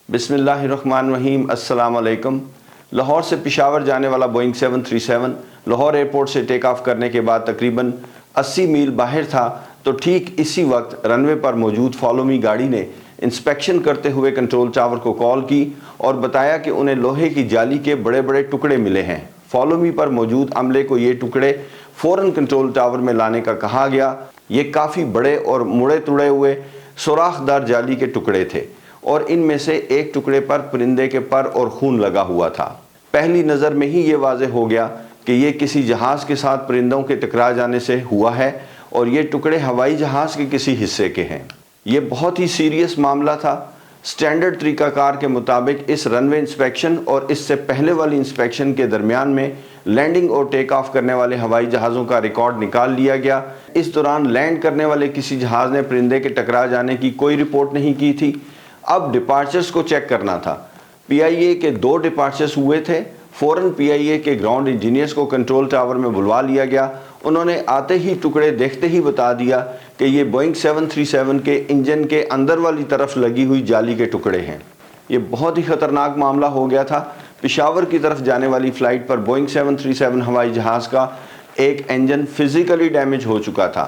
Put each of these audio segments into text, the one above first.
बिस्मिल्लाहिर्रहमानिर्रहीम। अस्सलाम वालेकुम। लाहौर से पेशावर जाने वाला बोइंग 737 लाहौर एयरपोर्ट से टेक ऑफ करने के बाद तकरीबन 80 मील बाहर था तो ठीक इसी वक्त रनवे पर मौजूद फॉलो मी गाड़ी ने इंस्पेक्शन करते हुए कंट्रोल टावर को कॉल की और बताया कि उन्हें लोहे की जाली के बड़े बड़े टुकड़े मिले हैं। फॉलो मी पर मौजूद अमले को ये टुकड़े फ़ौरन कंट्रोल टावर में लाने का कहा गया। ये काफ़ी बड़े और मुड़े तुड़े हुए सुराखदार जाली के टुकड़े थे और इनमें से एक टुकड़े पर परिंदे के पर और खून लगा हुआ था। पहली नज़र में ही ये वाज़ेह हो गया कि ये किसी जहाज़ के साथ परिंदों के टकरा जाने से हुआ है और ये टुकड़े हवाई जहाज़ के किसी हिस्से के हैं। ये बहुत ही सीरियस मामला था। स्टैंडर्ड तरीक़ाकार के मुताबिक इस रनवे इंस्पेक्शन और इससे पहले वाली इंस्पेक्शन के दरमियान में लैंडिंग और टेक ऑफ करने वाले हवाई जहाज़ों का रिकॉर्ड निकाल लिया गया। इस दौरान लैंड करने वाले किसी जहाज़ ने परिंदे के टकरा जाने की कोई रिपोर्ट नहीं की थी। अब डिपार्चर्स को चेक करना था। पीआईए के 2 डिपार्चर्स हुए थे। फ़ौरन पीआईए के ग्राउंड इंजीनियर्स को कंट्रोल टावर में बुलवा लिया गया। उन्होंने आते ही टुकड़े देखते ही बता दिया कि ये बोइंग 737 के इंजन के अंदर वाली तरफ लगी हुई जाली के टुकड़े हैं। ये बहुत ही ख़तरनाक मामला हो गया था। पेशावर की तरफ जाने वाली फ़्लाइट पर बोइंग 737 हवाई जहाज़ का एक इंजन फिज़िकली डैमेज हो चुका था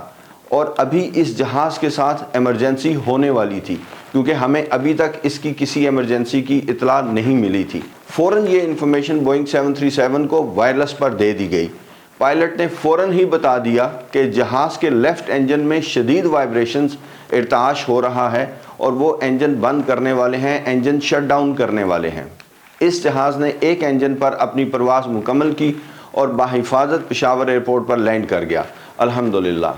और अभी इस जहाज़ के साथ इमरजेंसी होने वाली थी क्योंकि हमें अभी तक इसकी किसी इमरजेंसी की इतला नहीं मिली थी। फ़ौरन ये इन्फॉर्मेशन बोइंग 737 को वायरलेस पर दे दी गई। पायलट ने फ़ौरन ही बता दिया कि जहाज़ के लेफ़्ट इंजन में शदीद वाइब्रेशंस इर्ताश हो रहा है और वो इंजन बंद करने वाले हैं, इंजन शट डाउन करने वाले हैं। इस जहाज़ ने एक इंजन पर अपनी परवाज़ मुकम्मल की और बाहिफाजत पेशावर एयरपोर्ट पर लैंड कर गया। अल्हम्दुलिल्लाह।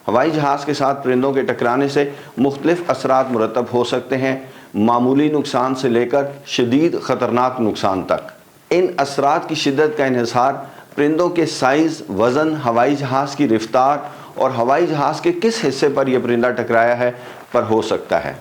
हवाई जहाज़ के साथ परिंदों के टकराने से मुख्तलिफ असरात मुरतब हो सकते हैं, मामूली नुकसान से लेकर शदीद ख़तरनाक नुकसान तक। इन असरात की शिद्दत का इन्हिसार परिंदों के साइज़, वज़न, हवाई जहाज़ की रफ्तार और हवाई जहाज़ के किस हिस्से पर यह परिंदा टकराया है पर हो सकता है।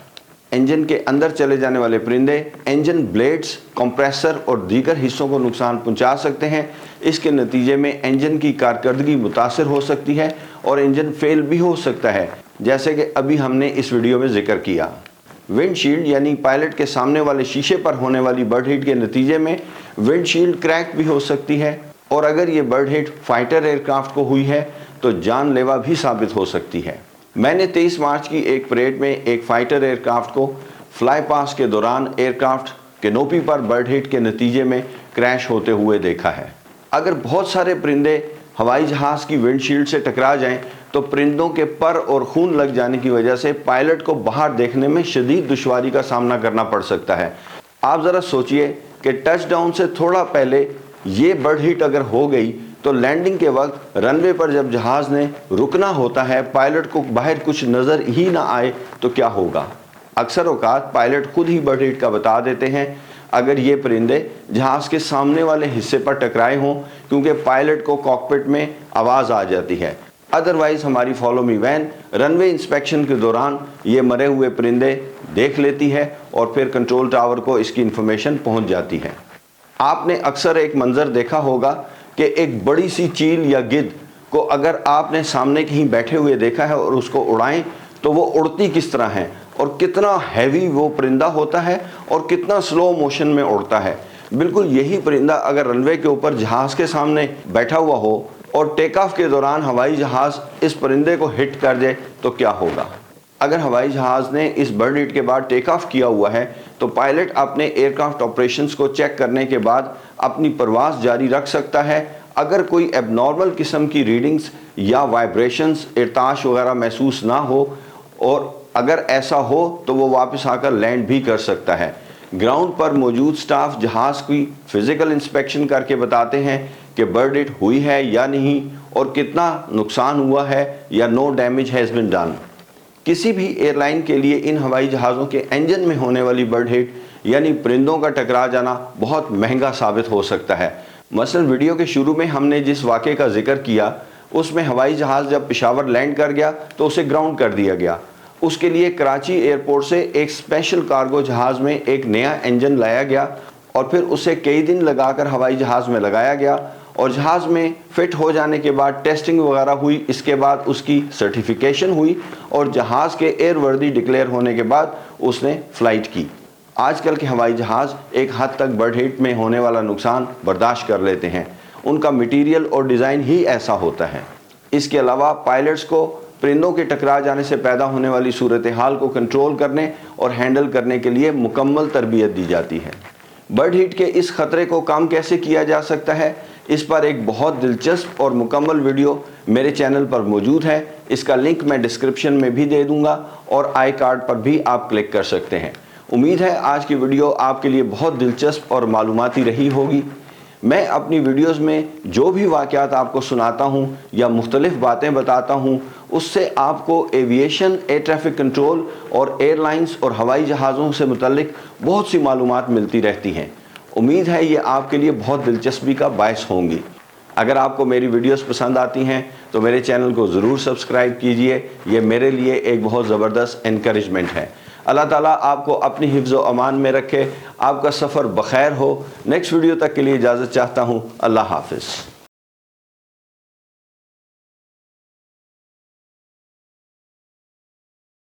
इंजन के अंदर चले जाने वाले परिंदे इंजन ब्लेड्स, कंप्रेसर और दीगर हिस्सों को नुकसान पहुंचा सकते हैं। इसके नतीजे में इंजन की कारकर्दगी मुतासर हो सकती है और इंजन फेल भी हो सकता है, जैसे कि अभी हमने इस वीडियो में जिक्र किया। विंडशील्ड यानी पायलट के सामने वाले शीशे पर होने वाली बर्ड हिट के नतीजे में विंडशील्ड क्रैक भी हो सकती है और अगर ये बर्ड हिट फाइटर एयरक्राफ्ट को हुई है तो जानलेवा भी साबित हो सकती है। मैंने 23 मार्च की एक परेड में एक फाइटर एयरक्राफ्ट को फ्लाई पास के दौरान एयरक्राफ्ट कैनोपी पर बर्ड हिट के नतीजे में क्रैश होते हुए देखा है। अगर बहुत सारे परिंदे हवाई जहाज़ की विंडशील्ड से टकरा जाएं तो परिंदों के पर और खून लग जाने की वजह से पायलट को बाहर देखने में शदीद दुश्वारी का सामना करना पड़ सकता है। आप ज़रा सोचिए कि टच डाउन से थोड़ा पहले ये बर्ड हिट अगर हो गई तो लैंडिंग के वक्त रनवे पर जब जहाज़ ने रुकना होता है, पायलट को बाहर कुछ नज़र ही ना आए तो क्या होगा। अक्सर औकात पायलट खुद ही बर्ड हिट का बता देते हैं अगर ये परिंदे जहाज़ के सामने वाले हिस्से पर टकराए हों, क्योंकि पायलट को कॉकपिट में आवाज़ आ जाती है। अदरवाइज़ हमारी follow me when runway inspection के दौरान ये मरे हुए परिंदे देख लेती है और फिर कंट्रोल टावर को इसकी इन्फॉर्मेशन पहुँच जाती है। आपने अक्सर एक मंज़र देखा होगा कि एक बड़ी सी चील या गिद्ध को अगर आपने सामने कहीं बैठे हुए देखा है और उसको उड़ाएं तो वो उड़ती किस तरह है और कितना हैवी वो परिंदा होता है और कितना स्लो मोशन में उड़ता है। बिल्कुल यही परिंदा अगर रनवे के ऊपर जहाज़ के सामने बैठा हुआ हो और टेक ऑफ के दौरान हवाई जहाज़ इस परिंदे को हिट कर दे तो क्या होगा। अगर हवाई जहाज़ ने इस बर्ड हिट के बाद टेक ऑफ किया हुआ है तो पायलट अपने एयरक्राफ्ट ऑपरेशंस को चेक करने के बाद अपनी परवाज़ जारी रख सकता है। अगर कोई एबनॉर्मल किस्म की रीडिंग्स या वाइब्रेशंस, इर्ताश वगैरह महसूस ना हो और अगर ऐसा हो तो वो वापस आकर लैंड भी कर सकता है। ग्राउंड पर मौजूद स्टाफ जहाज़ की फ़िज़िकल इंस्पेक्शन करके बताते हैं कि बर्ड हिट हुई है या नहीं और कितना नुकसान हुआ है या no damage has been done. किसी भी एयरलाइन के लिए इन हवाई जहाज़ों के इंजन में होने वाली बर्ड हिट यानी परिंदों का टकरा जाना बहुत महंगा साबित हो सकता है। मसलन वीडियो के शुरू में हमने जिस वाक़े का जिक्र किया उसमें हवाई जहाज़ जब पेशावर लैंड कर गया तो उसे ग्राउंड कर दिया गया। उसके लिए कराची एयरपोर्ट से एक स्पेशल कार्गो जहाज़ में एक नया इंजन लाया गया और फिर उसे कई दिन लगाकर हवाई जहाज़ में लगाया गया और जहाज़ में फ़िट हो जाने के बाद टेस्टिंग वगैरह हुई। इसके बाद उसकी सर्टिफिकेशन हुई और जहाज़ के एयरवर्दी डिक्लेयर होने के बाद उसने फ़्लाइट की। آج کل کے ہوائی جہاز ایک حد تک برڈ ہیٹ میں ہونے والا نقصان برداشت کر لیتے ہیں، ان کا مٹیریل اور ڈیزائن ہی ایسا ہوتا ہے۔ اس کے علاوہ پائلٹس کو پرندوں کے ٹکرا جانے سے پیدا ہونے والی صورتحال کو کنٹرول کرنے اور ہینڈل کرنے کے لیے مکمل تربیت دی جاتی ہے۔ برڈ ہیٹ کے اس خطرے کو کم کیسے کیا جا سکتا ہے، اس پر ایک بہت دلچسپ اور مکمل ویڈیو میرے چینل پر موجود ہے، اس کا لنک میں ڈسکرپشن میں بھی دے دوں گا اور آئی کارڈ پر بھی آپ کلک کر سکتے ہیں۔ امید ہے آج کی ویڈیو آپ کے لیے بہت دلچسپ اور معلوماتی رہی ہوگی۔ میں اپنی ویڈیوز میں جو بھی واقعات آپ کو سناتا ہوں یا مختلف باتیں بتاتا ہوں، اس سے آپ کو ایویشن، ایئر ٹریفک کنٹرول اور ایئر لائنز اور ہوائی جہازوں سے متعلق بہت سی معلومات ملتی رہتی ہیں۔ امید ہے یہ آپ کے لیے بہت دلچسپی کا باعث ہوں گی۔ اگر آپ کو میری ویڈیوز پسند آتی ہیں تو میرے چینل کو ضرور سبسکرائب کیجئے، یہ میرے لیے ایک بہت زبردست انکریجمنٹ ہے۔ اللہ تعالیٰ آپ کو اپنی حفظ و امان میں رکھے، آپ کا سفر بخیر ہو۔ نیکسٹ ویڈیو تک کے لیے اجازت چاہتا ہوں۔ اللہ حافظ۔